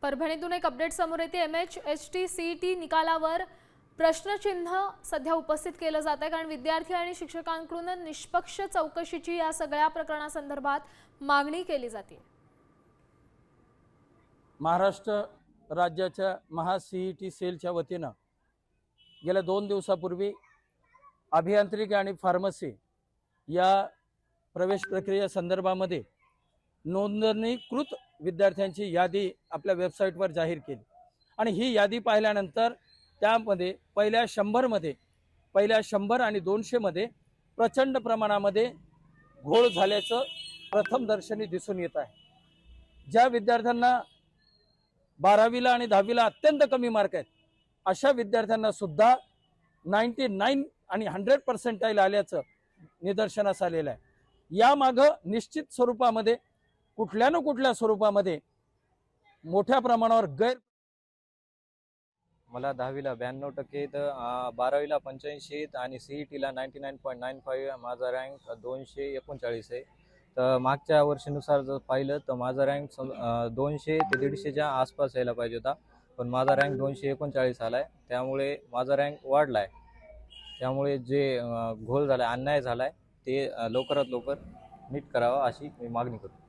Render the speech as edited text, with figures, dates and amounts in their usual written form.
परभणीतून एक अपडेट समोर येते। MHHT CET निकालावर प्रश्नचिन्ह सध्या उपस्थित केलं जात आहे, कारण विद्यार्थी आणि शिक्षकांकडून निष्पक्ष चौकशीची या सगळ्या प्रकरणासंदर्भात मागणी केली जाते। महाराष्ट्र राज्याच्या महा-CET सेलच्या वतीनं गेल्या 2 दिवसापूर्वी अभियांत्रिकी आणि फार्मसी या प्रवेश प्रक्रियेसंदर्भामध्ये नोंदणीकृत विद्यार्थ्यांची यादी आपल्या वेबसाईटवर जाहीर केली आणि ही यादी पाहिल्यानंतर त्यामध्ये पहिल्या 100 आणि 200 मध्ये प्रचंड प्रमाणामध्ये घोळ झाल्याचं प्रथमदर्शनी दिसून येत आहे। ज्या विद्यार्थ्यांना 12वीला आणि 10वीला अत्यंत कमी मार्क आहेत अशा विद्यार्थ्यांना सुद्धा 99 आणि 100% आल्याचं निदर्शनास आलेलं आहे। यामागं निश्चित स्वरूपामध्ये कुठल्या न कुठल्या स्वरूपामध्ये मोठ्या प्रमाणावर मला 10वीला 92% तर 12वीला 85 आणि CETला 99.95 माझा रँक 239 आहे। तर मागच्या वर्षीनुसार जर पाहिलं तर माझा रँक 200 ते 150च्या आसपास यायला पाहिजे होता, पण माझा रँक 239 आलाय, त्यामुळे माझा रँक वाढलाय। त्यामुळे जे घोळ झालाय, अन्याय झालाय ते लवकरात लवकर नीट करावा अशी मी मागणी करतो।